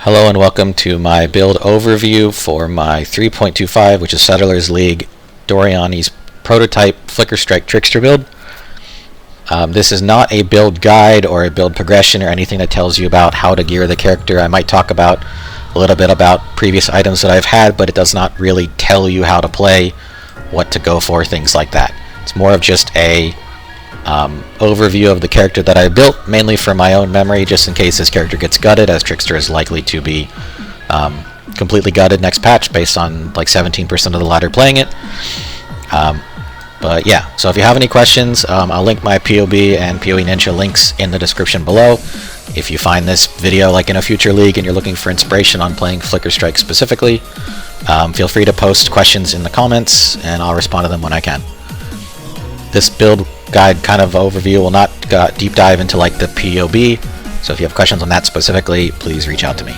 Hello and welcome to my build overview for my 3.25, which is Settlers League Doryani's prototype Flicker Strike Trickster build. This is not a build guide or a build progression or anything that tells you about how to gear the character. I might talk about a little bit about previous items that I've had, but it does not really tell you how to play, what to go for, things like that. It's more of just a overview of the character that I built, mainly for my own memory, just in case this character gets gutted, as Trickster is likely to be completely gutted next patch based on like 17% of the ladder playing it. But yeah, so if you have any questions, I'll link my PoB and PoE Ninja links in the description below. If you find this video like in a future league and you're looking for inspiration on playing Flicker Strike specifically, feel free to post questions in the comments and I'll respond to them when I can. This build guide kind of overview will not deep dive into like the PoB, so if you have questions on that specifically, please reach out to me.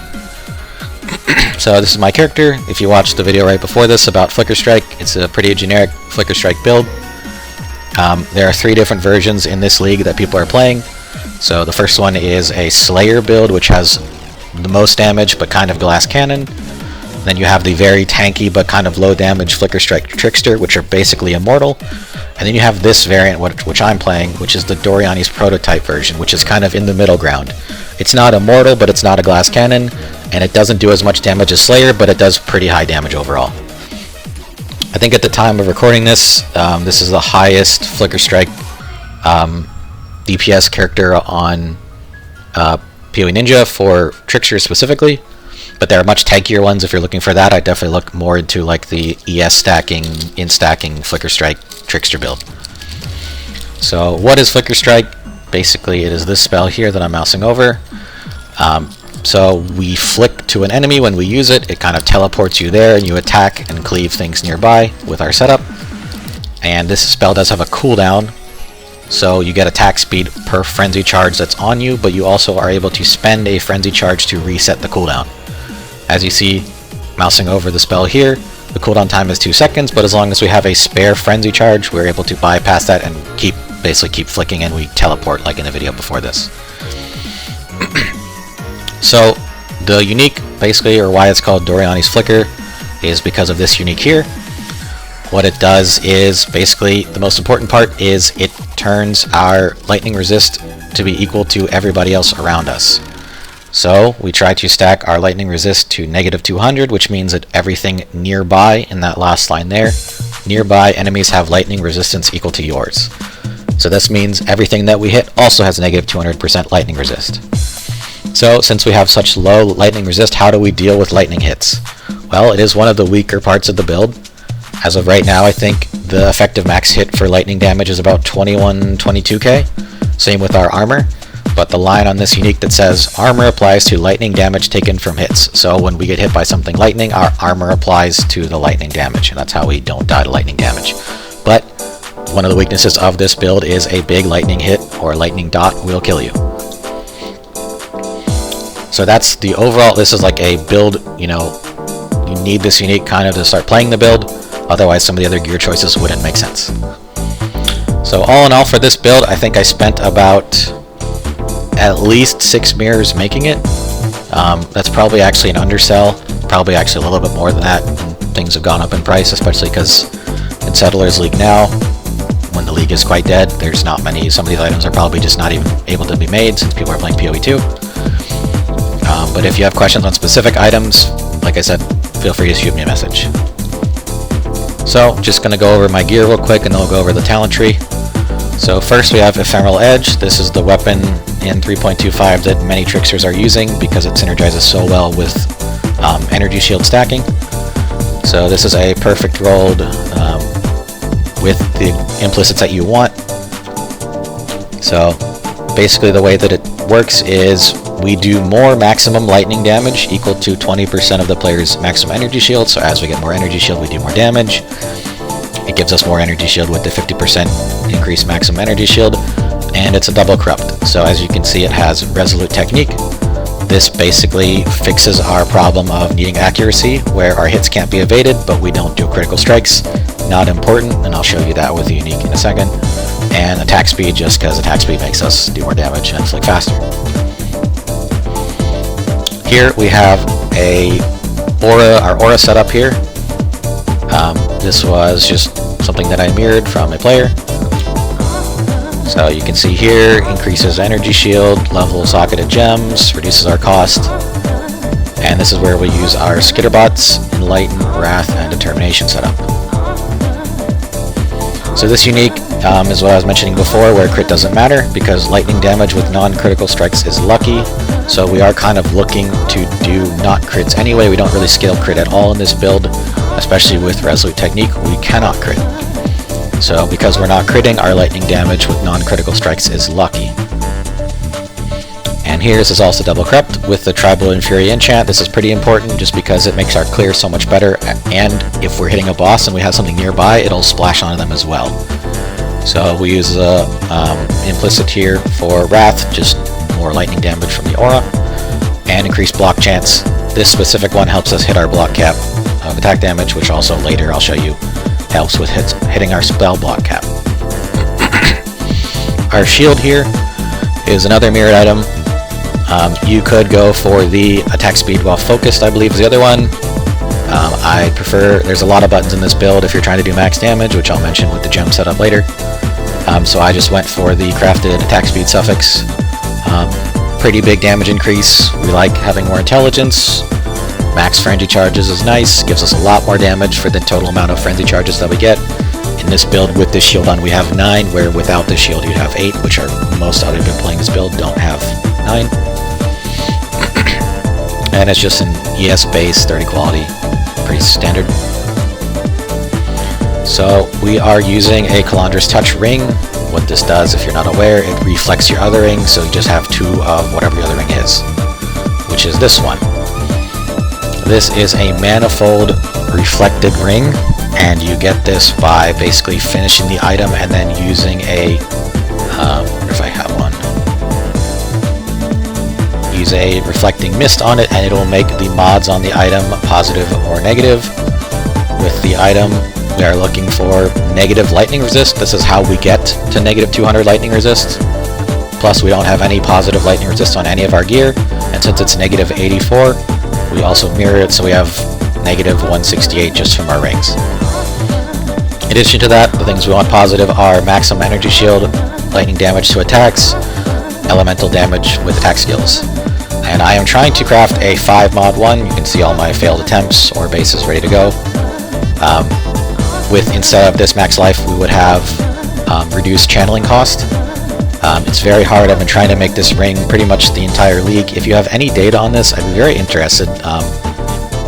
So this is my character. If you watched the video right before this about Flicker Strike, it's a pretty generic Flicker Strike build. There are 3 different versions in this league that people are playing. So the first one is a Slayer build, which has the most damage but kind of glass cannon. Then you have the very tanky but kind of low damage Flicker Strike Trickster, which are basically immortal. And then you have this variant, which I'm playing, which is the Doryani's prototype version, which is kind of in the middle ground. It's not immortal, but it's not a glass cannon, and it doesn't do as much damage as Slayer, but it does pretty high damage overall. I think at the time of recording this, this is the highest Flicker Strike DPS character on PoE Ninja for Trickster specifically. But there are much tankier ones if you're looking for that. I definitely look more into like the ES stacking, in-stacking Flicker Strike Trickster build. So what is Flicker Strike? Basically it is this spell here that I'm mousing over. So we flick to an enemy when we use it. It kind of teleports you there and you attack and cleave things nearby with our setup. And this spell does have a cooldown. So you get attack speed per frenzy charge that's on you, but you also are able to spend a frenzy charge to reset the cooldown. As you see, mousing over the spell here, the cooldown time is 2 seconds, but as long as we have a spare frenzy charge, we're able to bypass that and basically keep flicking, and we teleport like in the video before this. So the unique, basically, or why it's called Doryani's Flicker, is because of this unique here. What it does is, basically, the most important part is it turns our lightning resist to be equal to everybody else around us. So we try to stack our lightning resist to -200, which means that everything nearby, in that last line there, nearby enemies have lightning resistance equal to yours. So this means everything that we hit also has -200% lightning resist. So since we have such low lightning resist, how do we deal with lightning hits? Well, it is one of the weaker parts of the build. As of right now, I think the effective max hit for lightning damage is about 22k. Same with our armor. But the line on this unique that says armor applies to lightning damage taken from hits. So when we get hit by something lightning, our armor applies to the lightning damage, and that's how we don't die to lightning damage. But one of the weaknesses of this build is a big lightning hit or lightning dot will kill you. So that's the overall. This is like a build, you need this unique kind of to start playing the build. Otherwise some of the other gear choices wouldn't make sense. So all in all for this build, I think I spent about at least 6 mirrors making it. That's probably actually an undersell, probably actually a little bit more than that, and things have gone up in price, especially because in Settlers League now, when the league is quite dead, there's not many. Some of these items are probably just not even able to be made since people are playing PoE2. But if you have questions on specific items, like I said, feel free to shoot me a message. So just going to go over my gear real quick and then we'll go over the talent tree. So first we have Ephemeral Edge. This is the weapon in 3.25 that many Tricksters are using because it synergizes so well with energy shield stacking. So this is a perfect rolled with the implicits that you want. So basically the way that it works is we do more maximum lightning damage equal to 20% of the player's maximum energy shield. So as we get more energy shield, we do more damage. It gives us more energy shield with the 50% increased maximum energy shield, and it's a double corrupt. So as you can see, it has resolute technique. This basically fixes our problem of needing accuracy, where our hits can't be evaded, but we don't do critical strikes. Not important, and I'll show you that with the unique in a second. And attack speed, just because attack speed makes us do more damage and flick faster. Here we have our aura setup here. This was just something that I mirrored from a player. So you can see here, increases energy shield, level socketed gems, reduces our cost. And this is where we use our skitterbots, enlighten, wrath, and determination setup. So this unique is what I was mentioning before, where crit doesn't matter because lightning damage with non-critical strikes is lucky. So we are kind of looking to do not crits anyway. We don't really scale crit at all in this build, especially with resolute technique. We cannot crit. So because we're not critting, our lightning damage with non-critical strikes is lucky. And here, this is also double corrupt with the Tribal Infuri enchant. This is pretty important just because it makes our clear so much better, and if we're hitting a boss and we have something nearby, it'll splash onto them as well. So we use the implicit here for Wrath, just more lightning damage from the aura, and increased block chance. This specific one helps us hit our block cap of attack damage, which also later I'll show you helps with hitting our spell block cap. Our shield here is another mirrored item. You could go for the attack speed while focused, I believe is the other one. I prefer, there's a lot of buttons in this build if you're trying to do max damage, which I'll mention with the gem setup later. So I just went for the crafted attack speed suffix. Pretty big damage increase. We like having more intelligence. Max frenzy charges is nice, gives us a lot more damage for the total amount of frenzy charges that we get. In this build with this shield on we have 9, where without this shield you'd have 8, which are most other people playing this build don't have 9. And it's just an ES base, 30 quality, pretty standard. So we are using a Calandra's Touch ring. What this does, if you're not aware, it reflects your other ring, so you just have 2 of whatever your other ring is, which is this one. This is a manifold reflected ring, and you get this by basically finishing the item and then using a, if I have one, use a reflecting mist on it, and it will make the mods on the item positive or negative. With the item, we are looking for negative lightning resist. This is how we get to negative 200 lightning resist. Plus, we don't have any positive lightning resist on any of our gear, and since it's negative 84, we also mirror it, so we have negative 168 just from our rings. In addition to that, the things we want positive are maximum energy shield, lightning damage to attacks, elemental damage with attack skills. And I am trying to craft a 5 mod 1. You can see all my failed attempts or bases ready to go. With instead of this max life, we would have reduced channeling cost. It's very hard. I've been trying to make this ring pretty much the entire league. If you have any data on this, I'd be very interested.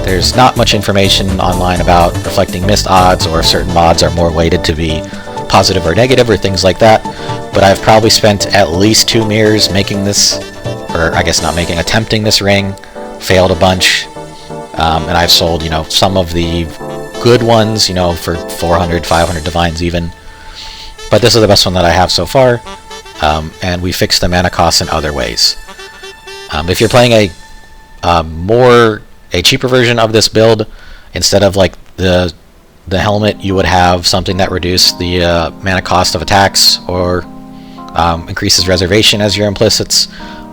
There's not much information online about reflecting mist odds, or if certain mods are more weighted to be positive or negative or things like that. But I've probably spent at least 2 mirrors making this, or I guess not making, attempting this ring, failed a bunch, and I've sold, some of the good ones, for 400, 500 divines even. But this is the best one that I have so far. And we fixed the mana costs in other ways. If you're playing a cheaper version of this build, instead of like the helmet, you would have something that reduced the mana cost of attacks or increases reservation as your implicits.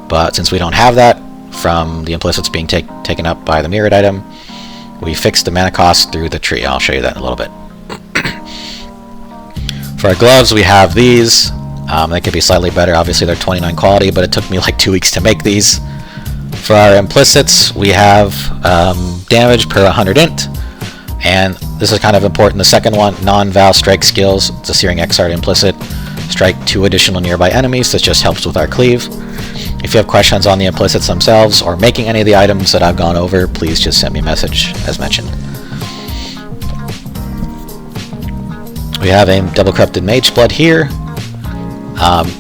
But since we don't have that from the implicits being taken up by the mirrored item, we fixed the mana cost through the tree. I'll show you that in a little bit. For our gloves, we have these. They could be slightly better. Obviously, they're 29 quality, but it took me like 2 weeks to make these. For our implicits, we have damage per 100 int, and this is kind of important. The second one, non-Val strike skills. It's a Searing Exart implicit. Strike 2 additional nearby enemies. This just helps with our cleave. you have questions on the implicits themselves or making any of the items that I've gone over, please just send me a message as mentioned. We have a double corrupted mage blood here.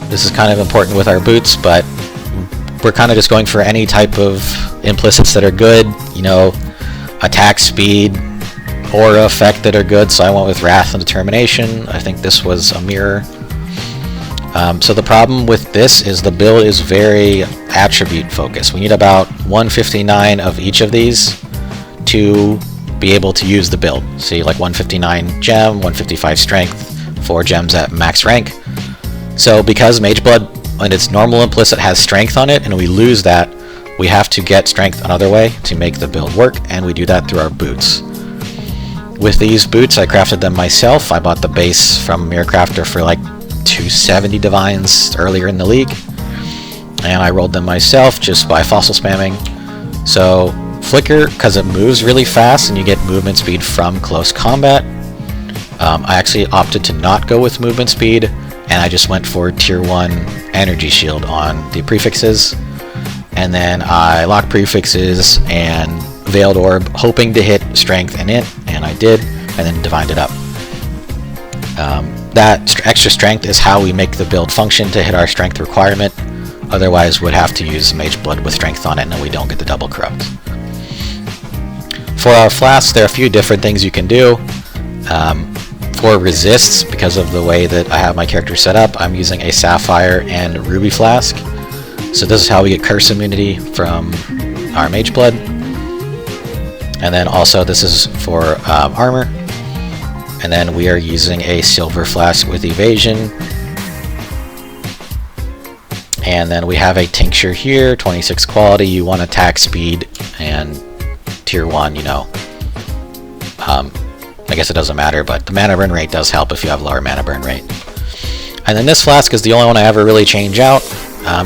This is kind of important with our boots, but we're kind of just going for any type of implicits that are good, you know, attack speed, aura effect that are good, so I went with Wrath and Determination. I think this was a mirror. So the problem with this is the build is very attribute focused. We need about 159 of each of these to be able to use the build. See, like 159 gem, 155 strength, 4 gems at max rank. So because Mage Blood and its normal implicit has strength on it, and we lose that, we have to get strength another way to make the build work, and we do that through our boots. With these boots, I crafted them myself. I bought the base from Mirror Crafter for like 270 divines earlier in the league, and I rolled them myself just by fossil spamming. So Flicker, because it moves really fast and you get movement speed from close combat, I actually opted to not go with movement speed, and I just went for tier 1 energy shield on the prefixes, and then I locked prefixes and Veiled Orb, hoping to hit strength and int, and I did, and then divined it up. That extra strength is how we make the build function to hit our strength requirement. Otherwise, we'd have to use Mage Blood with strength on it, and then we don't get the double corrupt. For our flasks, there are a few different things you can do. For resists, because of the way that I have my character set up, I'm using a Sapphire and Ruby flask. So this is how we get curse immunity from our Mage Blood. And then also this is for armor. And then we are using a silver flask with evasion. And then we have a tincture here, 26 quality. You want attack speed and tier 1, you know. I guess it doesn't matter, but the mana burn rate does help if you have lower mana burn rate. And then this flask is the only one I ever really change out.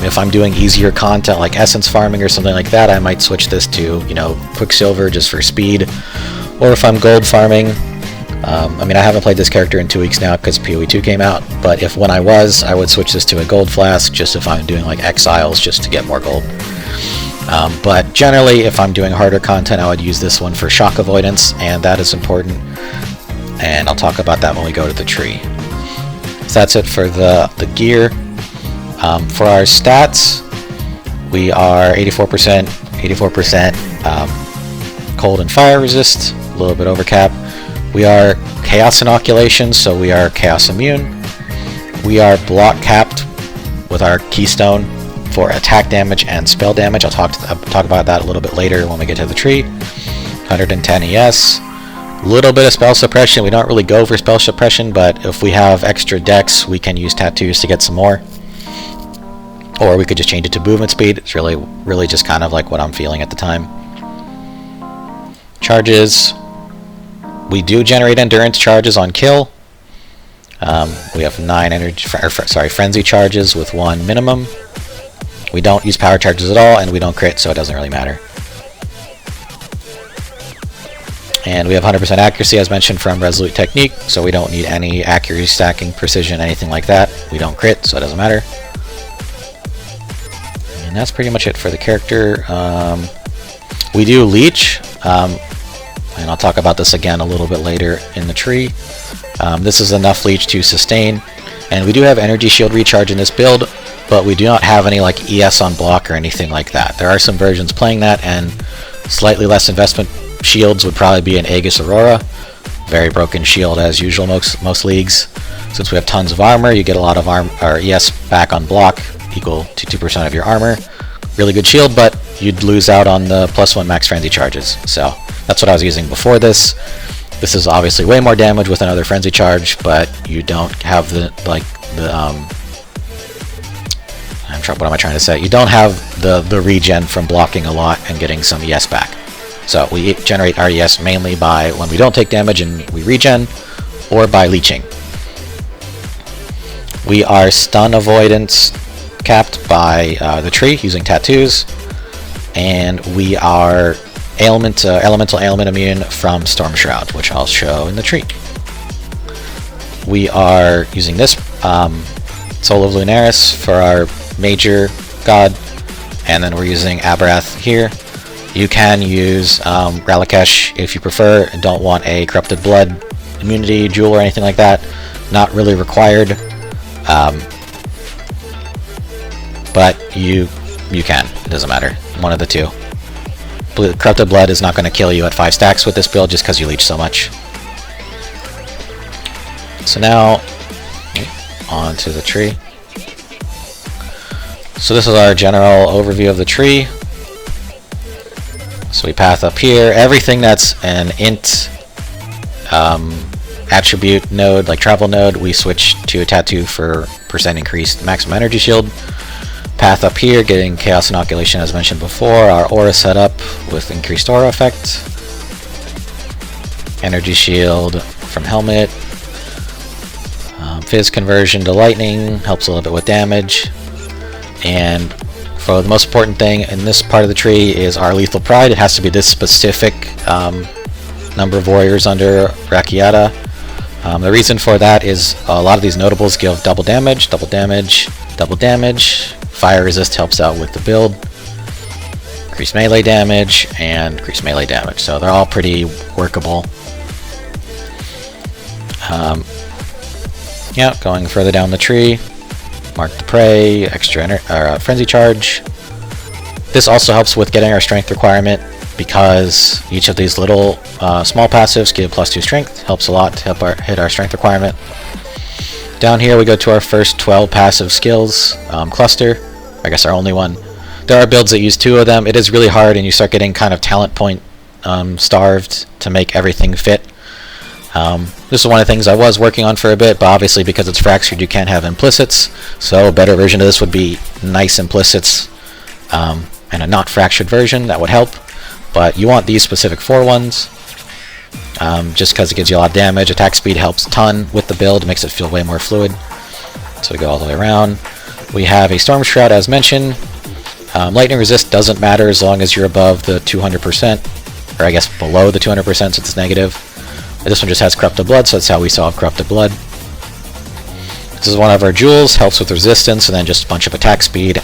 If I'm doing easier content like essence farming or something like that, I might switch this to, you know, Quicksilver just for speed. Or if I'm gold farming, I mean, I haven't played this character in 2 weeks now because PoE2 came out, but if when I would switch this to a gold flask just if I'm doing like exiles just to get more gold. But generally, if I'm doing harder content, I would use this one for shock avoidance, and that is important, and I'll talk about that when we go to the tree. So that's it for the gear. For our stats, we are 84%, 84% cold and fire resist, a little bit over cap. We are chaos inoculation, so we are chaos immune. We are block capped with our keystone for attack damage and spell damage. I'll talk about that a little bit later when we get to the tree. 110 ES. A little bit of spell suppression. We don't really go for spell suppression, but if we have extra dex, we can use tattoos to get some more. Or we could just change it to movement speed. It's really just kind of like what I'm feeling at the time. Charges. We do generate endurance charges on kill. We have 9 frenzy charges with 1 minimum. We don't use power charges at all, and we don't crit, so it doesn't really matter. And we have 100% accuracy, as mentioned, from Resolute Technique, so we don't need any accuracy stacking, precision, anything like that. We don't crit, so it doesn't matter. And that's pretty much it for the character. We do leech, and I'll talk about this again a little bit later in the tree. This is enough leech to sustain, and we do have energy shield recharge in this build, but we do not have any like ES on block or anything like that. There are some versions playing that, and slightly less investment shields would probably be an Aegis Aurora. Very broken shield as usual most leagues. Since we have tons of armor, you get a lot of ES back on block, equal to 2% of your armor. Really good shield, but you'd lose out on the +1 max frenzy charges. So that's what I was using before this. This is obviously way more damage with another frenzy charge, but you don't have what am I trying to say? You don't have the regen from blocking a lot and getting some ES back. So we generate our ES mainly by when we don't take damage and we regen, or by leeching. We are stun avoidance capped by the tree using tattoos, and we are elemental ailment immune from Storm Shroud, which I'll show in the tree. We are using this Soul of Lunaris for our major god, and then we're using Abarath here. You can use Ralakesh if you prefer and don't want a Corrupted Blood immunity jewel or anything like that. Not really required, but you can. It doesn't matter. One of the two. Corrupted Blood is not going to kill you at 5 stacks with this build just because you leech so much. So now, onto the tree. So this is our general overview of the tree. So we path up here. Everything that's an int attribute node, like travel node, we switch to a tattoo for % increased maximum energy shield. Path up here, getting Chaos Inoculation as mentioned before. Our aura setup with increased aura effect. Energy shield from helmet. Fizz conversion to lightning, helps a little bit with damage. And for the most important thing in this part of the tree is our lethal pride. It has to be this specific number of warriors under Rakiata. The reason for that is a lot of these notables give double damage, double damage, double damage. Fire resist helps out with the build. Increased melee damage and increased melee damage. So they're all pretty workable. Yeah, going further down the tree. Mark the Prey, extra Frenzy Charge. This also helps with getting our strength requirement because each of these little small passives give +2 strength. Helps a lot to help hit our strength requirement. Down here we go to our first 12 passive skills. Cluster, I guess our only one. There are builds that use 2 of them. It is really hard and you start getting kind of talent point starved to make everything fit. This is one of the things I was working on for a bit, but obviously because it's fractured you can't have implicits, so a better version of this would be nice implicits and a not fractured version. That would help, but you want these specific 4 ones just because it gives you a lot of damage. Attack speed helps a ton with the build, makes it feel way more fluid. So we go all the way around. We have a Storm Shroud as mentioned. Lightning resist doesn't matter as long as you're above the 200%, or I guess below the 200% since it's negative. This one just has Corrupted Blood, so that's how we solve Corrupted Blood. This is one of our jewels, helps with resistance, and then just a bunch of attack speed.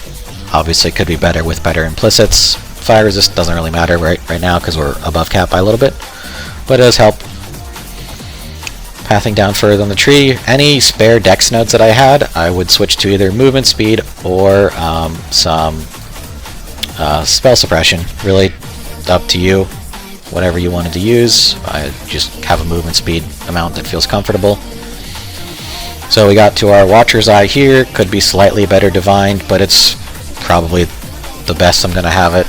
Obviously could be better with better implicits. Fire resist doesn't really matter right now because we're above cap by a little bit, but it does help. Pathing down further on the tree, any spare dex nodes that I had, I would switch to either movement speed or some spell suppression. Really up to you. Whatever you wanted to use. I just have a movement speed amount that feels comfortable. So we got to our Watcher's Eye here. Could be slightly better divined, but it's probably the best I'm going to have it.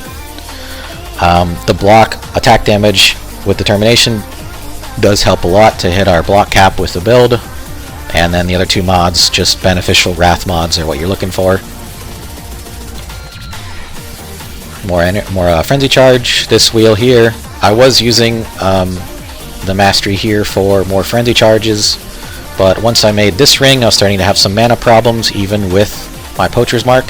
The block attack damage with determination does help a lot to hit our block cap with the build. And then the other 2 mods, just beneficial wrath mods are what you're looking for. More frenzy charge. This wheel here, I was using the mastery here for more frenzy charges, but once I made this ring I was starting to have some mana problems even with my Poacher's Mark,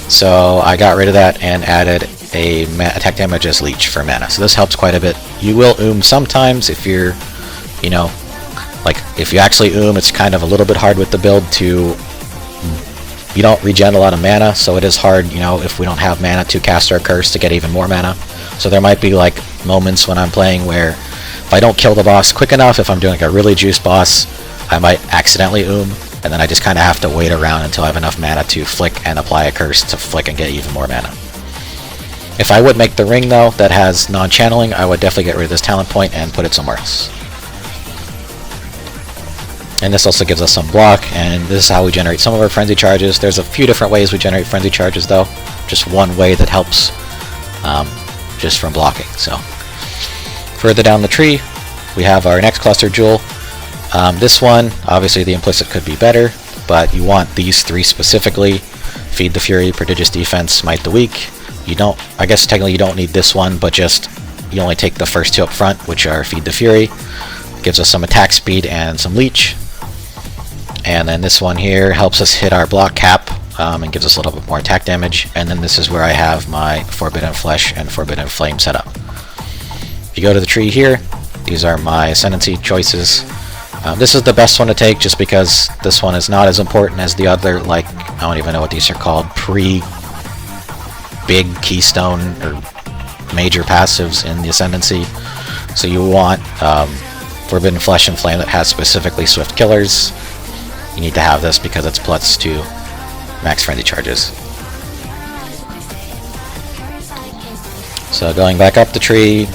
so I got rid of that and added a attack damage as leech for mana. So this helps quite a bit. You will sometimes if you're, you know, like if you actually it's kind of a little bit hard with the build to, you don't regen a lot of mana, so it is hard, you know, if we don't have mana to cast our curse to get even more mana. So there might be like moments when I'm playing where if I don't kill the boss quick enough, if I'm doing like a really juiced boss, I might accidentally and then I just kind of have to wait around until I have enough mana to flick and apply a curse to flick and get even more mana. If I would make the ring though that has non-channeling, I would definitely get rid of this talent point and put it somewhere else. And this also gives us some block, and this is how we generate some of our frenzy charges. There's a few different ways we generate frenzy charges though. Just one way that helps just from blocking. So further down the tree we have our next cluster jewel. This one, obviously the implicit could be better, but you want these 3 specifically. Feed the Fury, Prodigious Defense, Smite the Weak. You don't, I guess technically you don't need this one, but just you only take the first 2 up front, which are Feed the Fury. Gives us some attack speed and some leech. And then this one here helps us hit our block cap and gives us a little bit more attack damage. And then this is where I have my Forbidden Flesh and Forbidden Flame set up. If you go to the tree here, these are my Ascendancy choices. This is the best one to take just because this one is not as important as the other, like, I don't even know what these are called, big keystone or major passives in the Ascendancy. So you want Forbidden Flesh and Flame that has specifically Swift Killers. You need to have this because it's +2 max frenzy charges. So going back up the tree,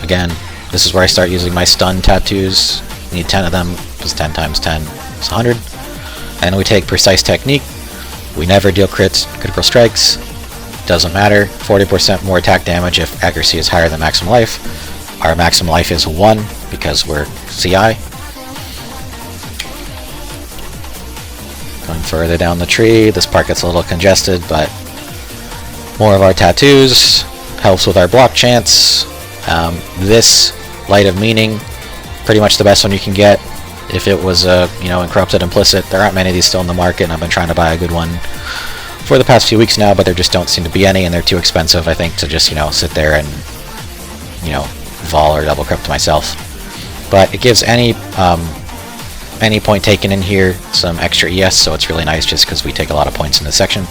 again, this is where I start using my stun tattoos. You need 10 of them, because 10 times 10 is 100. And we take Precise Technique. We never deal critical strikes. Doesn't matter. 40% more attack damage if accuracy is higher than maximum life. Our maximum life is 1 because we're CI. Going further down the tree, this part gets a little congested, but more of our tattoos. Helps with our block chance. This Light of Meaning, pretty much the best one you can get. If it was in Corrupted Implicit, there aren't many of these still in the market, and I've been trying to buy a good one for the past few weeks now, but there just don't seem to be any, and they're too expensive, I think, to just sit there and vol or double crypt myself. But it gives any point taken in here some extra ES, so it's really nice just because we take a lot of points in this section.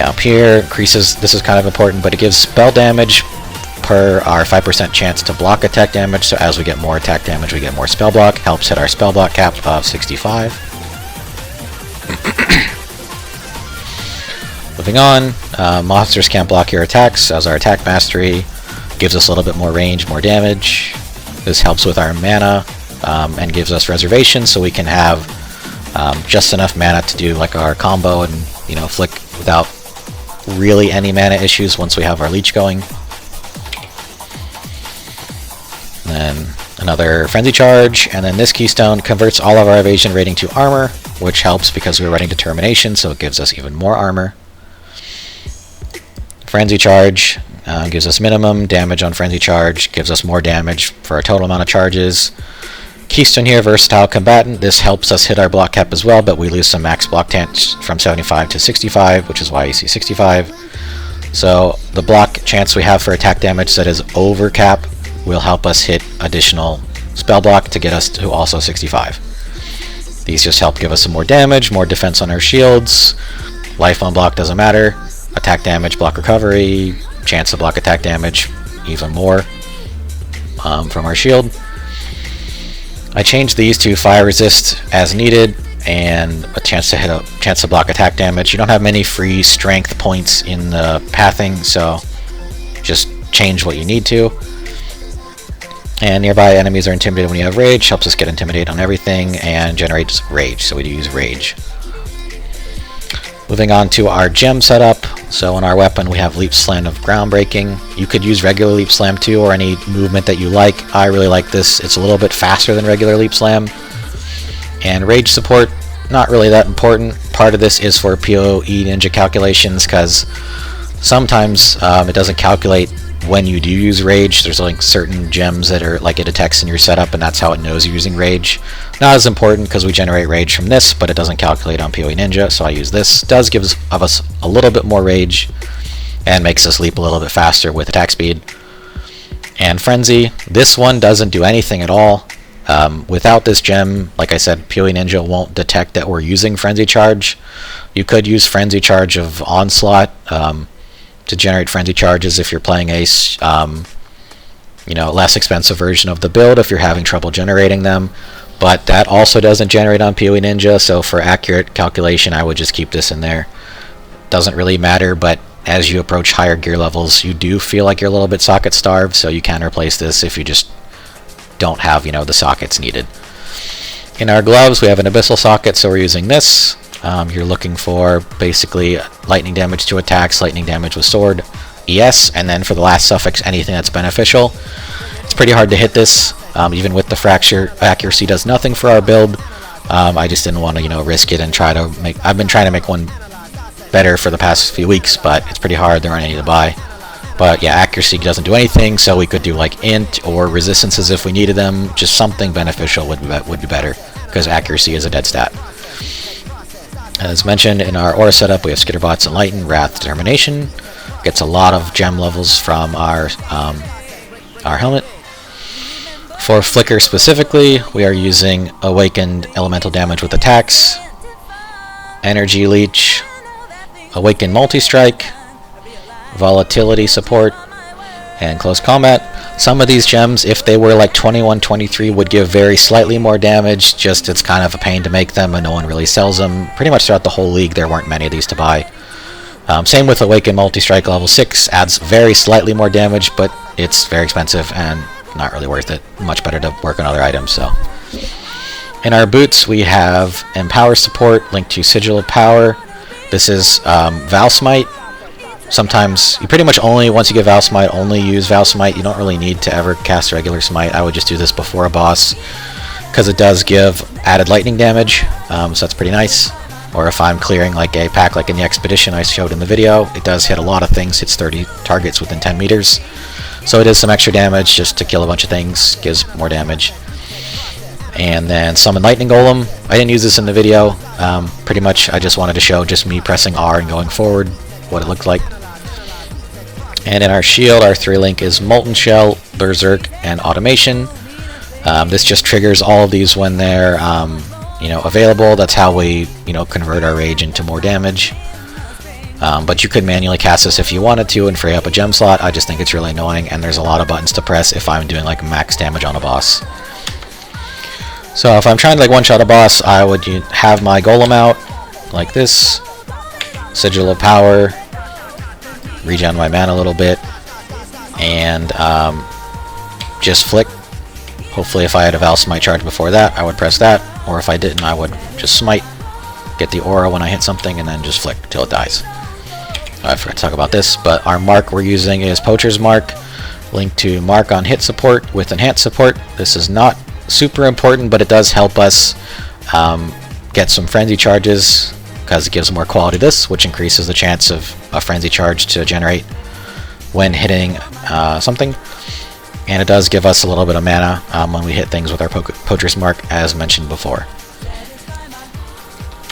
Up here, increases, this is kind of important, but it gives spell damage per our 5% chance to block attack damage, so as we get more attack damage we get more spell block, helps hit our spell block cap of 65. Moving on, monsters can't block your attacks as our attack mastery, gives us a little bit more range, more damage. This helps with our mana and gives us reservation, so we can have just enough mana to do like our combo and flick without really any mana issues once we have our leech going. Then another frenzy charge, and then this keystone converts all of our evasion rating to armor, which helps because we're running determination, so it gives us even more armor. Frenzy charge gives us minimum damage on frenzy charge, gives us more damage for our total amount of charges. Keystone here, versatile combatant. This helps us hit our block cap as well, but we lose some max block chance from 75 to 65, which is why you see 65. So the block chance we have for attack damage that is over cap will help us hit additional spell block to get us to also 65. These just help give us some more damage, more defense on our shields. Life on block doesn't matter. Attack damage, block recovery, chance to block attack damage, even more from our shield. I changed these to fire resist as needed and a chance to block attack damage. You don't have many free strength points in the pathing, so just change what you need to. And nearby enemies are intimidated when you have rage, helps us get intimidated on everything and generates rage, so we do use rage. Moving on to our gem setup. So in our weapon we have Leap Slam of Groundbreaking. You could use regular Leap Slam too, or any movement that you like. I really like this. It's a little bit faster than regular Leap Slam. And rage support, not really that important. Part of this is for PoE ninja calculations, because sometimes it doesn't calculate when you do use rage. There's like certain gems that are like it detects in your setup, and that's how it knows you're using rage. Not as important because we generate rage from this, but it doesn't calculate on PoE Ninja, so I use this. Does give us a little bit more rage and makes us leap a little bit faster with attack speed. And Frenzy, this one doesn't do anything at all. Without this gem, like I said, PoE Ninja won't detect that we're using Frenzy Charge. You could use Frenzy Charge of Onslaught to generate frenzy charges if you're playing a less expensive version of the build, if you're having trouble generating them, but that also doesn't generate on PoE Ninja, so for accurate calculation I would just keep this in there. Doesn't really matter, but as you approach higher gear levels you do feel like you're a little bit socket starved, so you can replace this if you just don't have the sockets needed. In our gloves we have an abyssal socket, so we're using this. You're looking for basically lightning damage to attacks, lightning damage with sword, ES, and then for the last suffix, anything that's beneficial. It's pretty hard to hit this, even with the fracture. Accuracy does nothing for our build. I just didn't want to, risk it and try to make. I've been trying to make one better for the past few weeks, but it's pretty hard. There aren't any to buy. But yeah, accuracy doesn't do anything, so we could do like int or resistances if we needed them. Just something beneficial would be better, because accuracy is a dead stat. As mentioned, in our aura setup we have Skitterbots, Enlighten, Wrath, Determination. Gets a lot of gem levels from our helmet. For Flicker specifically, we are using Awakened Elemental Damage with attacks, Energy Leech, Awaken Multi-Strike, Volatility Support, and Close Combat. Some of these gems, if they were like 21, 23, would give very slightly more damage, just it's kind of a pain to make them and no one really sells them. Pretty much throughout the whole league there weren't many of these to buy. Same with Awaken Multi-Strike level 6, adds very slightly more damage, but it's very expensive and not really worth it. Much better to work on other items. So, in our boots we have Empower Support, linked to Sigil of Power. This is Val Smite. Sometimes you pretty much only, once you get Val Smite, only use Val Smite. You don't really need to ever cast regular Smite. I would just do this before a boss because it does give added lightning damage, so that's pretty nice. Or if I'm clearing like a pack like in the expedition I showed in the video, it does hit a lot of things, hits 30 targets within 10 meters. So it is some extra damage just to kill a bunch of things, gives more damage. And then Summon Lightning Golem. I didn't use this in the video. Pretty much I just wanted to show just me pressing R and going forward what it looked like. And in our shield, our 3-link is Molten Shell, Berserk, and Automation. This just triggers all of these when they're available. That's how we convert our rage into more damage. But you could manually cast this if you wanted to and free up a gem slot. I just think it's really annoying, and there's a lot of buttons to press if I'm doing like max damage on a boss. So if I'm trying to like one-shot a boss, I would have my golem out like this, Sigil of Power, regen my mana a little bit, and just flick. Hopefully if I had a Val Smite charge before that, I would press that, or if I didn't, I would just smite, get the aura when I hit something, and then just flick till it dies. I forgot to talk about this, but our mark we're using is Poacher's Mark, linked to Mark on hit support with enhanced support. This is not super important, but it does help us get some frenzy charges because it gives more quality to this, which increases the chance of a frenzy charge to generate when hitting something. And it does give us a little bit of mana when we hit things with our Poacher's Mark, as mentioned before.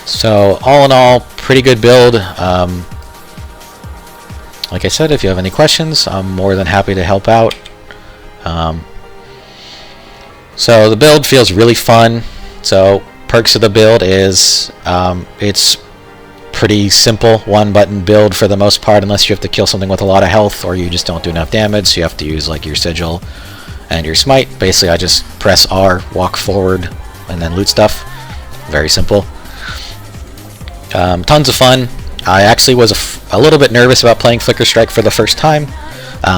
So all in all, pretty good build. Like I said, if you have any questions, I'm more than happy to help out. So the build feels really fun. So perks of the build is it's pretty simple, one button build for the most part, unless you have to kill something with a lot of health or you just don't do enough damage, so you have to use like your Sigil and your Smite. Basically I just press R, walk forward, and then loot stuff. Very simple. Tons of fun. I actually was a little bit nervous about playing Flicker Strike for the first time,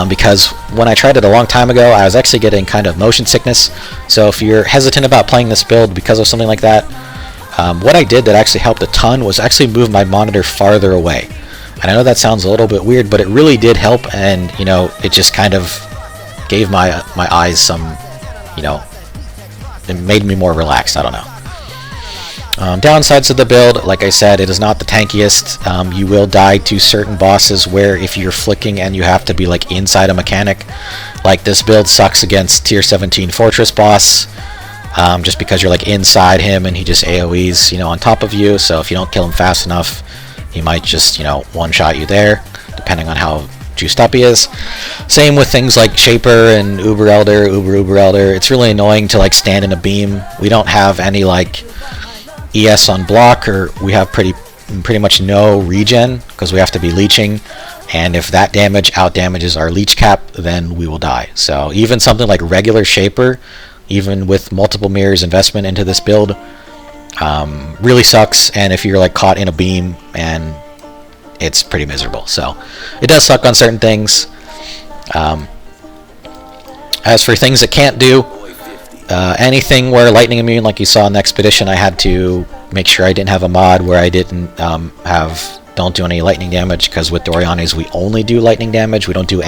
because when I tried it a long time ago, I was actually getting kind of motion sickness. So if you're hesitant about playing this build because of something like that, what I did that actually helped a ton was actually move my monitor farther away. And I know that sounds a little bit weird, but it really did help, and it just kind of gave my eyes some, it made me more relaxed. I don't know. Downsides of the build, like I said, it is not the tankiest. You will die to certain bosses where if you're flicking and you have to be like inside a mechanic, like this build sucks against tier 17 Fortress boss, just because you're like inside him and he just AoEs on top of you. So if you don't kill him fast enough, he might just one-shot you there, depending on how juiced up he is. Same with things like Shaper and Uber Elder, Uber Elder. It's really annoying to like stand in a beam. We don't have any like ES on block, or we have pretty much no regen because we have to be leeching, and if that damage out damages our leech cap, then we will die. So even something like regular Shaper, even with multiple mirrors investment into this build, really sucks. And if you're like caught in a beam, and it's pretty miserable. So it does suck on certain things. As for things it can't do, anything where lightning immune, like you saw in the expedition, I had to make sure I didn't have a mod where I didn't don't do any lightning damage, because with Doryani's we only do lightning damage. We don't do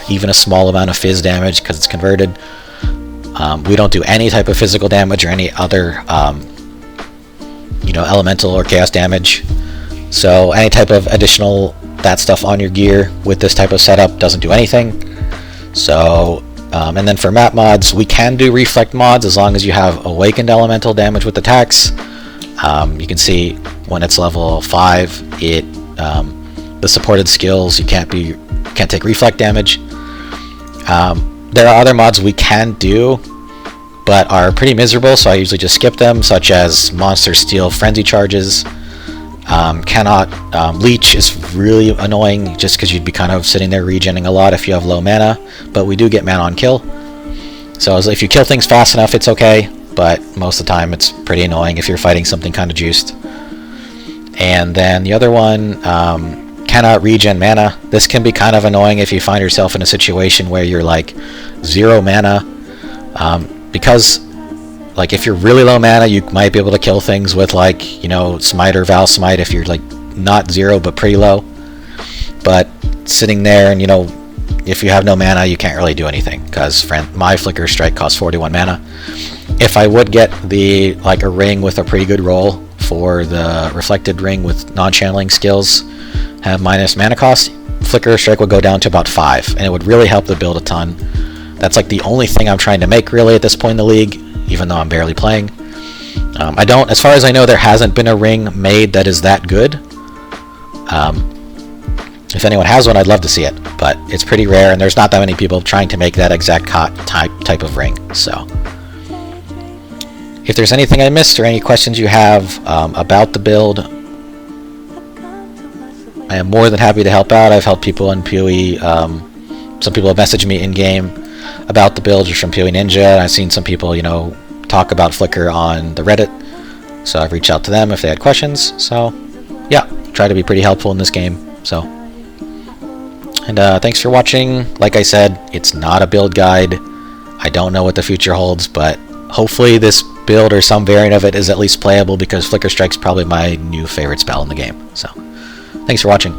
even a small amount of fizz damage because it's converted. We don't do any type of physical damage or any other elemental or chaos damage. So any type of additional that stuff on your gear with this type of setup doesn't do anything. So and then for map mods, we can do reflect mods as long as you have awakened elemental damage with attacks. You can see when it's level 5, the supported skills, you can't take reflect damage. There are other mods we can do, but are pretty miserable, so I usually just skip them, such as Monster Steel Frenzy Charges. Leech is really annoying just because you'd be kind of sitting there regenning a lot if you have low mana, but we do get mana on kill. So if you kill things fast enough, it's okay, but most of the time it's pretty annoying if you're fighting something kind of juiced. And then the other one, cannot regen mana. This can be kind of annoying if you find yourself in a situation where you're like 0 mana, because like if you're really low mana, you might be able to kill things with like, you know, Smite or Val Smite if you're like not 0 but pretty low. But sitting there and, you know, if you have no mana, you can't really do anything because my Flicker Strike costs 41 mana. If I would get the like a ring with a pretty good roll for the Reflected Ring with non-channeling skills, have minus mana cost, Flicker Strike would go down to about 5, and it would really help the build a ton. That's like the only thing I'm trying to make really at this point in the league, even though I'm barely playing. As far as I know, there hasn't been a ring made that is that good. If anyone has one, I'd love to see it, but it's pretty rare, and there's not that many people trying to make that exact type of ring. So, if there's anything I missed or any questions you have about the build, I am more than happy to help out. I've helped people in PoE. Some people have messaged me in-game about the build just from PoE Ninja, and I've seen some people, you know, talk about Flicker on the Reddit, so I've reached out to them if they had questions. So, yeah, try to be pretty helpful in this game. So, and thanks for watching. Like I said, it's not a build guide. I don't know what the future holds, but hopefully this build or some variant of it is at least playable because Flicker Strike's probably my new favorite spell in the game. So, thanks for watching.